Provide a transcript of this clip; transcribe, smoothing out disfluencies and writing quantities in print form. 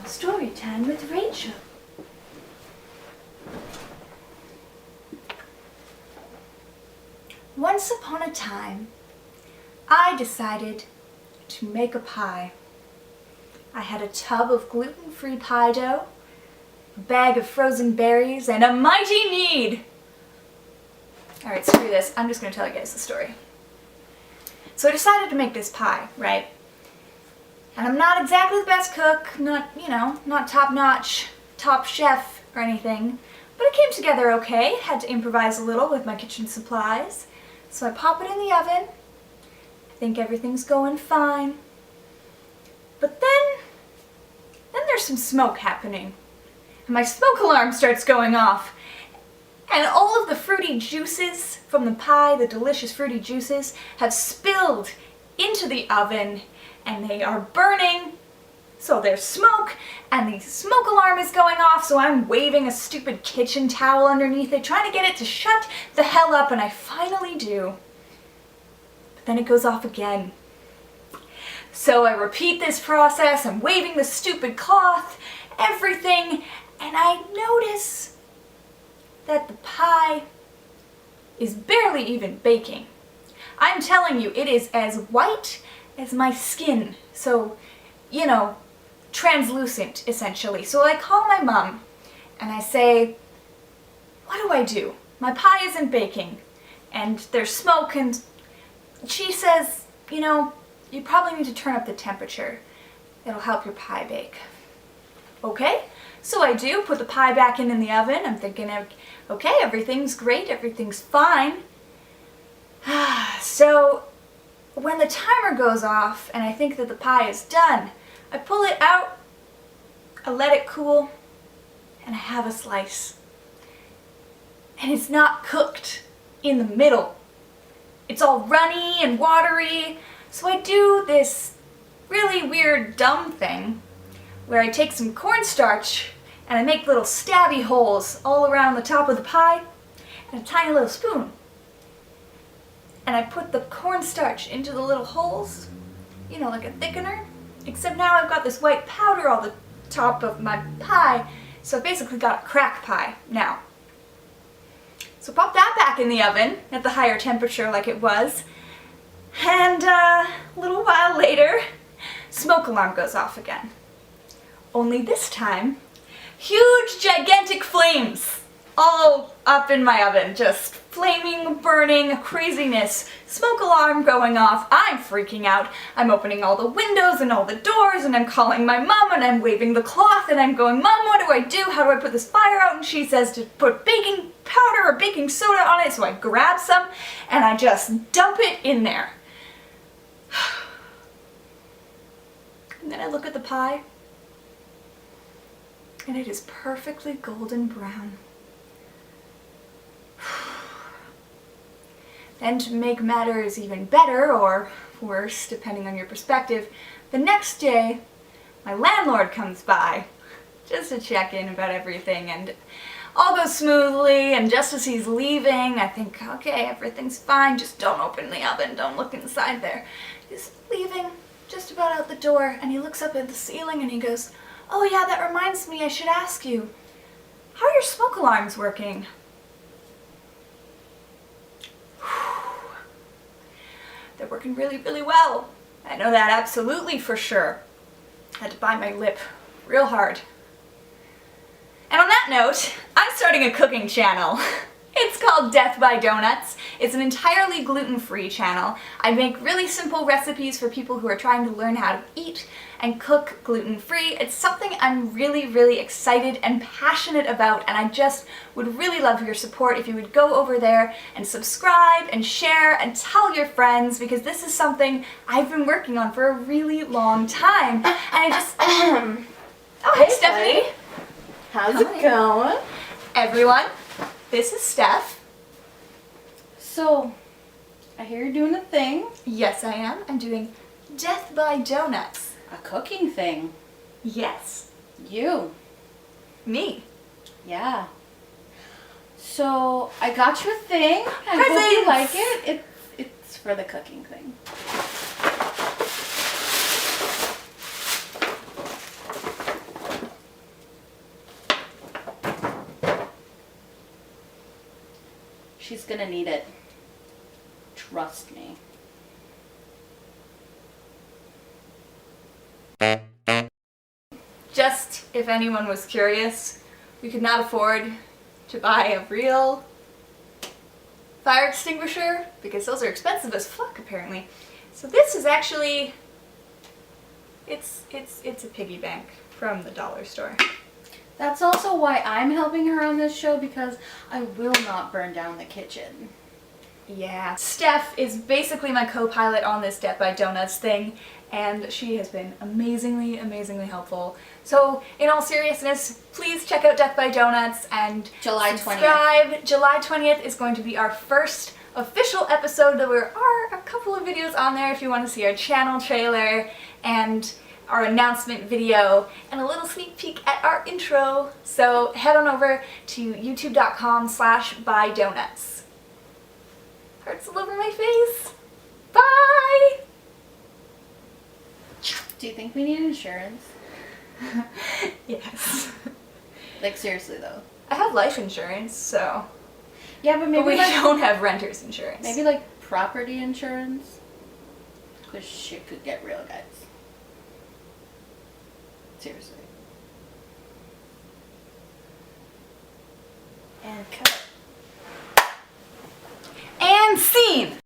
Story time with Rachel. Once upon a time, I decided to make a pie. I had a tub of gluten-free pie dough, a bag of frozen berries, and a mighty need. Alright, screw this. I'm just going to tell you guys the story. So I decided to make this pie, right? And I'm not exactly the best cook, not top-notch, top chef or anything, but it came together okay. Had to improvise a little with my kitchen supplies. So I pop it in the oven. I think everything's going fine. But then there's some smoke happening. And my smoke alarm starts going off. And all of the fruity juices from the pie, the delicious fruity juices, have spilled into the oven and they are burning. So there's smoke and the smoke alarm is going off, so I'm waving a stupid kitchen towel underneath it, trying to get it to shut the hell up, and I finally do. But then it goes off again. So I repeat this process, I'm waving the stupid cloth, everything, and I notice that the pie is barely even baking. I'm telling you, it is as white as my skin. So, translucent, essentially. So I call my mom and I say, what do? My pie isn't baking and there's smoke, and she says, you probably need to turn up the temperature. It'll help your pie bake. Okay, so I do, put the pie back in the oven. I'm thinking, okay, everything's great, everything's fine. So when the timer goes off and I think that the pie is done, I pull it out, I let it cool, and I have a slice. And it's not cooked in the middle. It's all runny and watery. So I do this really weird, dumb thing where I take some cornstarch and I make little stabby holes all around the top of the pie and a tiny little spoon. And I put the cornstarch into the little holes, like a thickener. Except now I've got this white powder on the top of my pie, so I basically got a crack pie now. So pop that back in the oven at the higher temperature like it was, and a little while later, smoke alarm goes off again. Only this time, huge, gigantic flames all up in my oven, just flaming, burning, craziness, smoke alarm going off. I'm freaking out. I'm opening all the windows and all the doors, and I'm calling my mom, and I'm waving the cloth, and I'm going, Mom, what do I do? How do I put this fire out? And she says to put baking powder or baking soda on it, so I grab some, and I just dump it in there. And then I look at the pie, and it is perfectly golden brown. And to make matters even better, or worse, depending on your perspective, the next day, my landlord comes by just to check in about everything, and all goes smoothly, and just as he's leaving, I think, okay, everything's fine, just don't open the oven, don't look inside there. He's leaving just about out the door, and he looks up at the ceiling and he goes, oh yeah, that reminds me, I should ask you, how are your smoke alarms working? They're working really, really well. I know that absolutely for sure. I had to bite my lip real hard. And on that note, I'm starting a cooking channel. It's called Death by Donuts. It's an entirely gluten-free channel. I make really simple recipes for people who are trying to learn how to eat and cook gluten-free. It's something I'm really, really excited and passionate about, and I just would really love your support if you would go over there and subscribe and share and tell your friends, because this is something I've been working on for a really long time. And I just... oh, hey, Stephanie. Buddy. How's it going? Everyone. This is Steph. So, I hear you're doing a thing. Yes, I am. I'm doing Death by Donuts. A cooking thing. Yes. You. Me. Yeah. So, I got you a thing. I Presents! hope you like it. It's for the cooking thing. She's gonna need it. Trust me. Just if anyone was curious, we could not afford to buy a real fire extinguisher because those are expensive as fuck apparently. So this is actually, it's a piggy bank from the dollar store. That's also why I'm helping her on this show, because I will not burn down the kitchen. Yeah. Steph is basically my co-pilot on this Death by Donuts thing, and she has been amazingly, amazingly helpful. So, in all seriousness, please check out Death by Donuts and July 20th. subscribe. July 20th is going to be our first official episode. There are a couple of videos on there if you want to see our channel trailer and our announcement video and a little sneak peek at our intro. So head on over to youtube.com/buydonuts. Hearts all over my face. Bye! Do you think we need insurance? Yes. Like, seriously though. I have life insurance, so. Yeah, but maybe But we like, don't have renter's insurance. maybe like property insurance? Because shit could get real, guys. Seriously. And cut. And scene!